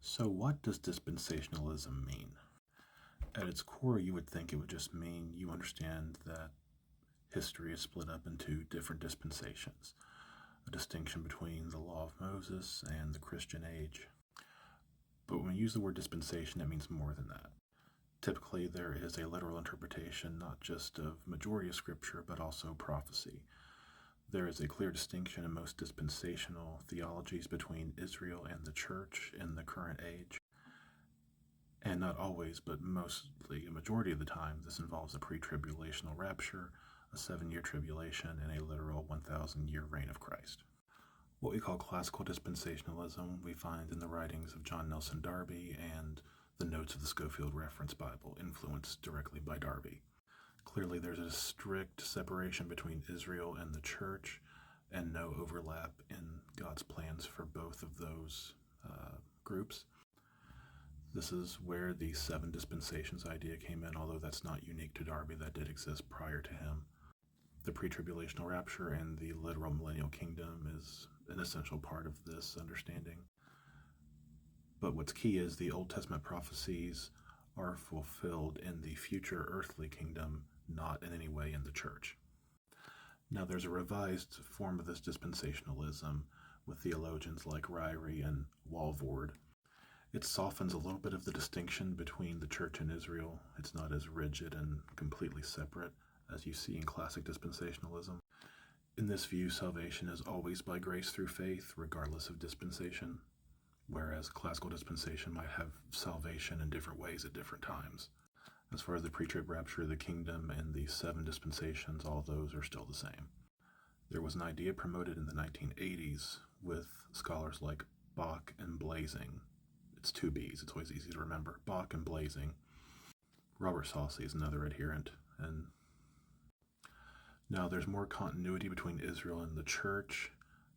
So, what does dispensationalism mean? At its core, you would think it would just mean you understand that history is split up into different dispensations, a distinction between the law of Moses and the Christian age. But when we use the word dispensation, it means more than that. Typically, there is a literal interpretation not just of majority of Scripture, but also prophecy. There is a clear distinction in most dispensational theologies between Israel and the church in the current age. And not always, but mostly, a majority of the time, this involves a pre-tribulational rapture, a 7-year tribulation, and a literal 1,000-year reign of Christ. What we call classical dispensationalism we find in the writings of John Nelson Darby and the notes of the Scofield Reference Bible, influenced directly by Darby. Clearly, there's a strict separation between Israel and the church, and no overlap in God's plans for both of those groups. This is where the 7 dispensations idea came in, although that's not unique to Darby. That did exist prior to him. The pre-tribulational rapture and the literal millennial kingdom is an essential part of this understanding. But what's key is the Old Testament prophecies are fulfilled in the future earthly kingdom, not in any way in the church. Now, there's a revised form of this dispensationalism with theologians like Ryrie and Walvoord. It softens a little bit of the distinction between the church and Israel. It's not as rigid and completely separate as you see in classic dispensationalism. In this view, salvation is always by grace through faith, regardless of dispensation, whereas classical dispensation might have salvation in different ways at different times. As far as the pre-trib rapture of the kingdom and the 7 dispensations, all those are still the same. There was an idea promoted in the 1980s with scholars like Bach and Blazing. It's 2 B's, it's always easy to remember. Bach and Blazing. Robert Saucy is another adherent. And now there's more continuity between Israel and the church.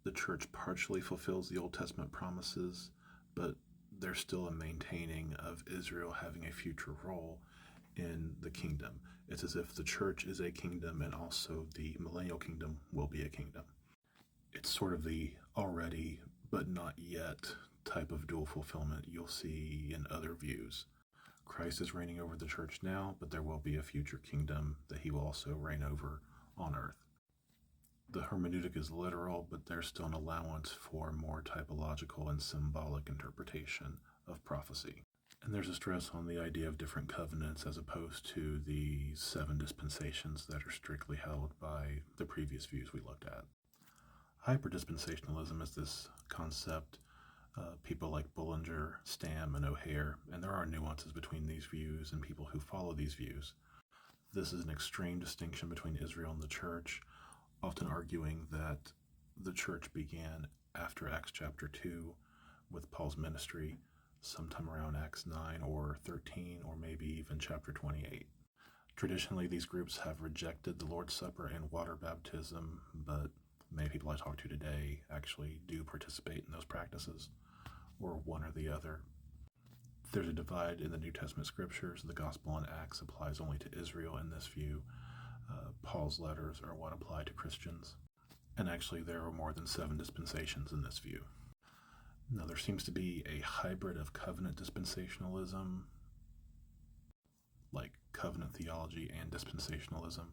The church partially fulfills the Old Testament promises, but there's still a maintaining of Israel having a future role in the kingdom. It's as if the church is a kingdom and also the millennial kingdom will be a kingdom. It's sort of the already but not yet type of dual fulfillment you'll see in other views. Christ is reigning over the church now, but there will be a future kingdom that he will also reign over on earth. The hermeneutic is literal, but there's still an allowance for more typological and symbolic interpretation of prophecy. And there's a stress on the idea of different covenants as opposed to the 7 dispensations that are strictly held by the previous views we looked at. Hyperdispensationalism is this concept people like Bullinger, Stamm, and O'Hare, and there are nuances between these views and people who follow these views. This is an extreme distinction between Israel and the church, often arguing that the church began after Acts chapter 2 with Paul's ministry, sometime around Acts 9 or 13, or maybe even chapter 28. Traditionally, these groups have rejected the Lord's Supper and water baptism, but many people I talk to today actually do participate in those practices, or one or the other. There's a divide in the New Testament scriptures. The Gospel in Acts applies only to Israel in this view. Paul's letters are what apply to Christians. And actually, there are more than 7 dispensations in this view. Now, there seems to be a hybrid of covenant dispensationalism, like covenant theology and dispensationalism.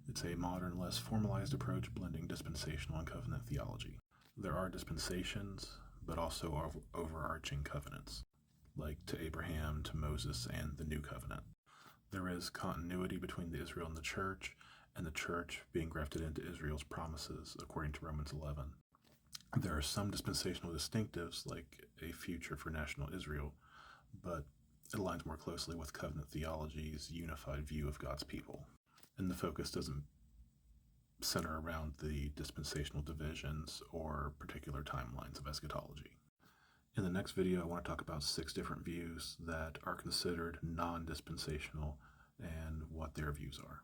It's a modern, less formalized approach blending dispensational and covenant theology. There are dispensations, but also overarching covenants, like to Abraham, to Moses, and the New Covenant. There is continuity between the Israel and the church being grafted into Israel's promises, according to Romans 11. There are some dispensational distinctives, like a future for national Israel, but it aligns more closely with covenant theology's unified view of God's people. And the focus doesn't center around the dispensational divisions or particular timelines of eschatology. In the next video, I want to talk about 6 different views that are considered non-dispensational and what their views are.